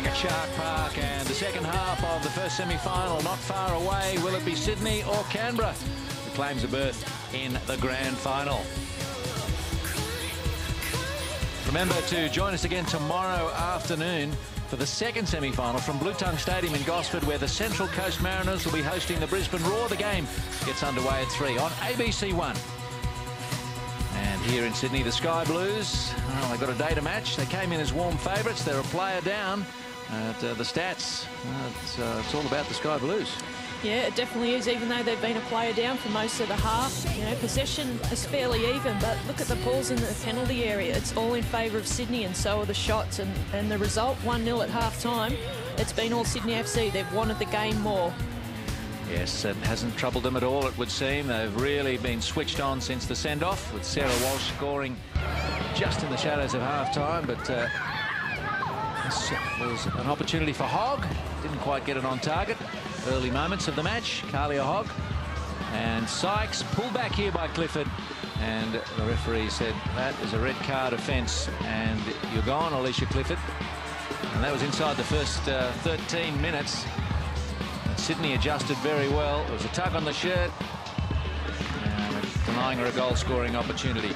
at Shark Park, and the second half of the first semi-final not far away. Will it be Sydney or Canberra who claims a berth in the grand final? Remember to join us again tomorrow afternoon for the second semi-final from Blue Tongue Stadium in Gosford, where the Central Coast Mariners will be hosting the Brisbane Roar. The game gets underway at 3 on ABC 1. And here in Sydney, the Sky Blues, well, they've got a day to match. They came in as warm favourites. They're a player down. The stats, it's all about the Sky Blues. Yeah, it definitely is, even though they've been a player down for most of the half. You know, possession is fairly even, but look at the balls in the penalty area. It's all in favour of Sydney, and so are the shots. And the result, 1-0 at half-time, it's been all Sydney FC. They've wanted the game more. Yes, it hasn't troubled them at all, it would seem. They've really been switched on since the send-off, with Sarah Walsh scoring just in the shadows of half-time. But this was an opportunity for Hogg. Didn't quite get it on target. Early moments of the match, Kalia Hogg. And Sykes pulled back here by Clifford. And the referee said, that is a red card offence, and you're gone, Alicia Clifford. And that was inside the first 13 minutes. Sydney adjusted very well. It was a tug on the shirt, and denying her a goal-scoring opportunity.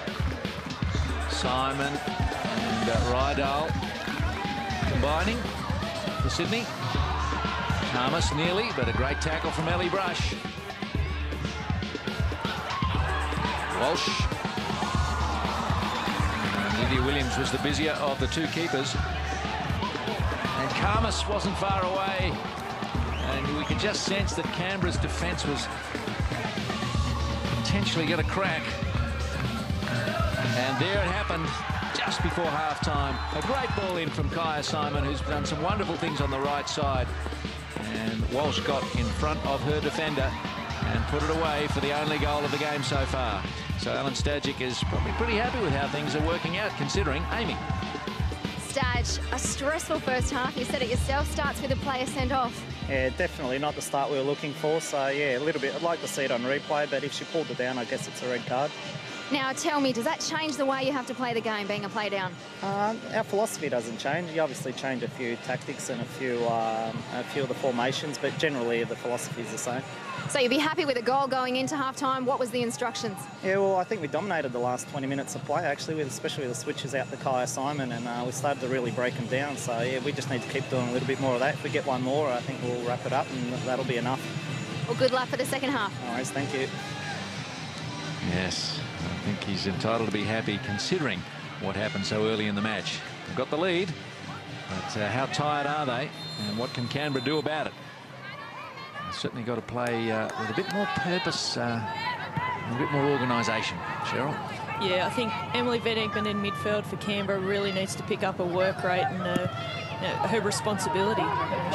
Simon and Rydal combining for Sydney. Thomas nearly, but a great tackle from Ellie Brush. Walsh. And Lydia Williams was the busier of the two keepers. And Karmas wasn't far away. And we could just sense that Canberra's defence was potentially going to crack. And there it happened just before half-time. A great ball in from Kaya Simon, who's done some wonderful things on the right side. And Walsh got in front of her defender and put it away for the only goal of the game so far. So Alan Stajic is probably pretty happy with how things are working out, considering. Amy. Stadge, a stressful first half. You said it yourself, starts with a player sent off. Yeah, definitely not the start we were looking for. So, yeah, a little bit. I'd like to see it on replay, but if she pulled it down, I guess it's a red card. Now, tell me, does that change the way you have to play the game, being a play down? Our philosophy doesn't change. You obviously change a few tactics and a few of the formations, but generally the philosophy is the same. So you'd be happy with a goal going into half-time. What was the instructions? Yeah, well, I think we dominated the last 20 minutes of play, actually, especially with the switches out to Kaya Simon, and we started to really break them down. So, yeah, we just need to keep doing a little bit more of that. If we get one more, I think we'll wrap it up, and that'll be enough. Well, good luck for the second half. All right, thank you. Yes, I think he's entitled to be happy considering what happened so early in the match. They've got the lead, but how tired are they, and what can Canberra do about it? They've certainly got to play with a bit more purpose, and a bit more organisation. Cheryl? Yeah, I think Emily Van Egmond in midfield for Canberra really needs to pick up her work rate and her responsibility.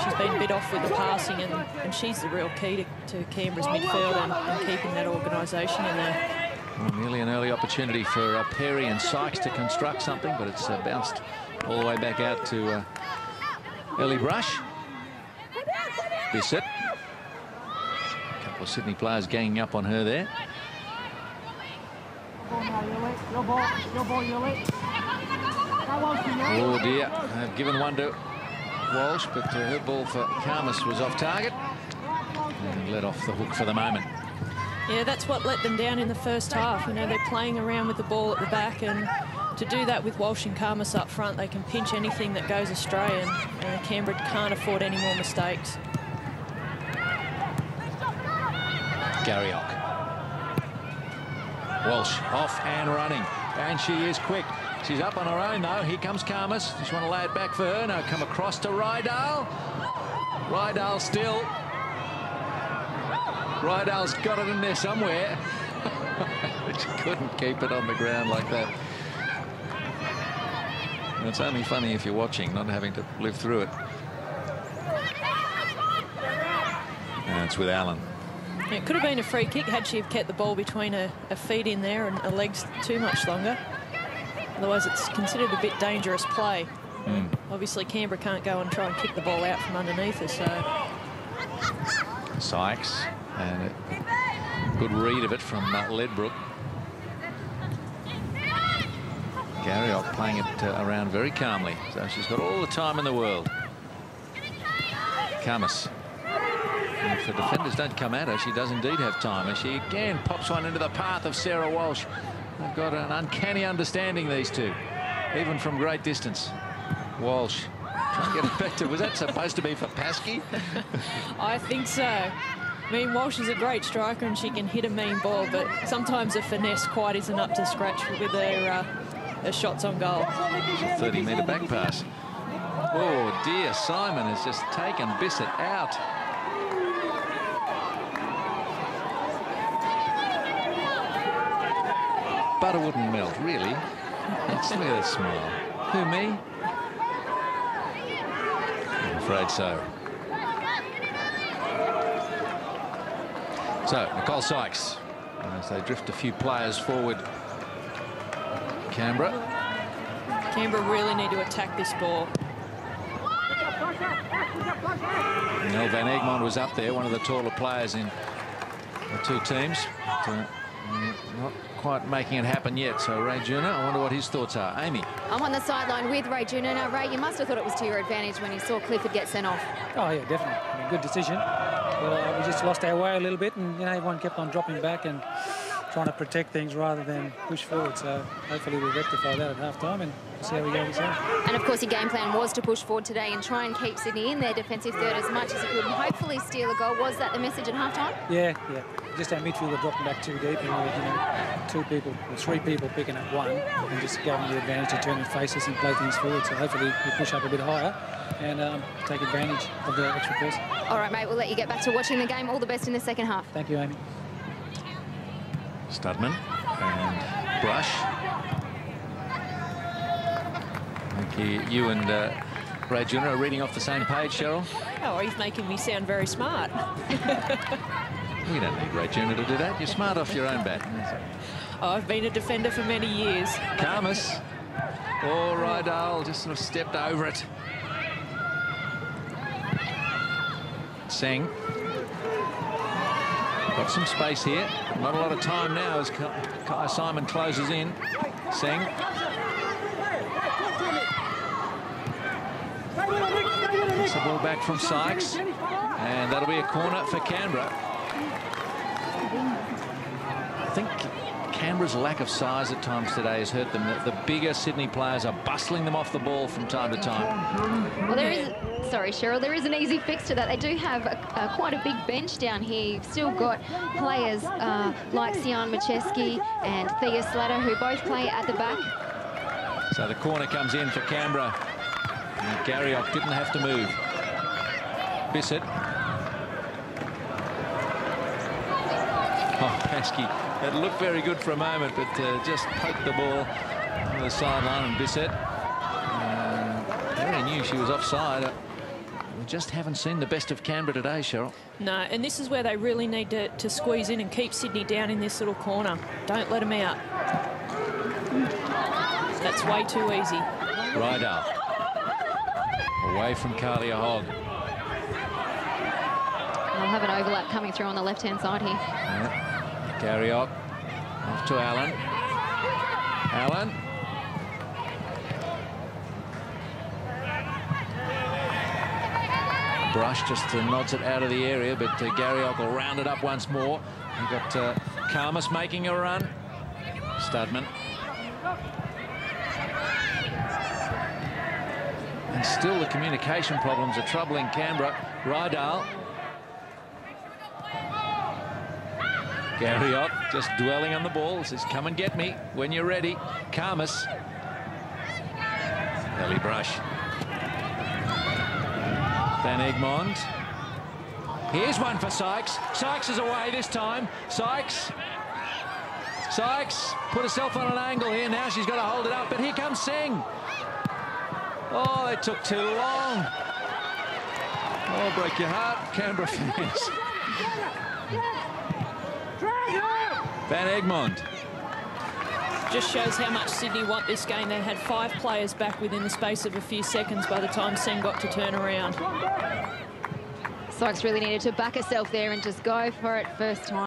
She's been a bit off with the passing, and she's the real key to Canberra's midfield and keeping that organisation in there. Well, nearly an early opportunity for Perry and Sykes to construct something, but it's bounced all the way back out to Ellie Brush. Bissett. A couple of Sydney players ganging up on her there. Oh dear, they've given one to Walsh, but her ball for Karmas was off target and let off the hook for the moment. Yeah, that's what let them down in the first half. You know, they're playing around with the ball at the back, and to do that with Walsh and Karmas up front, they can pinch anything that goes astray, and Canberra can't afford any more mistakes. Garriock. Walsh off and running, and she is quick. She's up on her own though. Here comes Karmas. Just want to lay it back for her. Now come across to Rydal. Rydal still. Rydal's got it in there somewhere. She couldn't keep it on the ground like that. And it's only funny if you're watching, not having to live through it. And it's with Allen. It could have been a free kick had she have kept the ball between her feet in there and her legs too much longer. Otherwise, it's considered a bit dangerous play. Obviously, Canberra can't go and try and kick the ball out from underneath her, so... Sykes, and a good read of it from Ledbrook. Garriock playing it around very calmly, so she's got all the time in the world. Camus. And if the defenders don't come at her, she does indeed have time. And she again pops one into the path of Sarah Walsh. They've got an uncanny understanding, these two, even from great distance. Walsh trying to get it back to... Was that supposed to be for Paskey? I think so. I mean, Walsh is a great striker and she can hit a mean ball, but sometimes her finesse quite isn't up to scratch with her shots on goal. 30-metre back pass. Oh, dear. Simon has just taken Bissett out. Butter wouldn't melt, really. Look at that smile. Who, me? I'm afraid so. So, Nicole Sykes, as they drift a few players forward. Canberra really need to attack this ball. Nell Van Egmond was up there, one of the taller players in the two teams. Not quite making it happen yet. So Ray Juna, I wonder what his thoughts are. Amy. I'm on the sideline with Ray Juna. Now, Ray, you must have thought it was to your advantage when you saw Clifford get sent off. Oh, yeah, definitely. I mean, good decision. We just lost our way a little bit, and, you know, everyone kept on dropping back and trying to protect things rather than push forward. So hopefully we'll rectify that at half-time and see how we go this year. And, of course, your game plan was to push forward today and try and keep Sydney in their defensive third as much as you could and hopefully steal a goal. Was that the message at half-time? Yeah. Just our midfield were dropping back too deep, and we were, you know, 2 people or 3 people picking up 1 and just giving the advantage to turn and face us and play things forward. So hopefully we push up a bit higher and take advantage of the extra person. All right, mate, we'll let you get back to watching the game. All the best in the second half. Thank you, Amy. Studman and Brush. I think you and Ray Juna are reading off the same page, Cheryl. Oh, he's making me sound very smart. You don't need Ray Juna to do that. You're smart off your own bat. Oh, I've been a defender for many years. Camus. Oh, Rydell just sort of stepped over it. Singh. Got some space here. Not a lot of time now as Kai Simon closes in. Singh. Gets the ball back from Sykes. And that'll be a corner for Canberra. I think Canberra's lack of size at times today has hurt them. The bigger Sydney players are bustling them off the ball from time to time. Well, there is... Sorry, Cheryl, there is an easy fix to that. They do have quite a big bench down here. You've still got players like Sian Macheski and Thea Slatter, who both play at the back. So the corner comes in for Canberra. And Garriock didn't have to move. Bissett. Oh, Paskey. It looked very good for a moment, but just poked the ball on the sideline, and Bissett very knew she was offside. We just haven't seen the best of Canberra today, Cheryl. No, and this is where they really need to squeeze in and keep Sydney down in this little corner. Don't let them out. That's way too easy. Rydell. Away from Kalia Hogg. They'll have an overlap coming through on the left-hand side here. Yeah. Garriock off to Allen. Allen. Brush just nods it out of the area, but Garriock will round it up once more. We've got Camus making a run. Studman. And still the communication problems are troubling Canberra. Rydell. Garriock just dwelling on the ball. Says, come and get me when you're ready. Camus. Ellie Brush. Van Egmond. Here's one for Sykes. Sykes is away this time. Sykes put herself on an angle here. Now she's got to hold it up. But here comes Singh. Oh, they took too long. Oh, break your heart, Canberra fans. Van Egmond. Just shows how much Sydney want this game. They had 5 players back within the space of a few seconds by the time Singh got to turn around. Sykes really needed to back herself there and just go for it first time.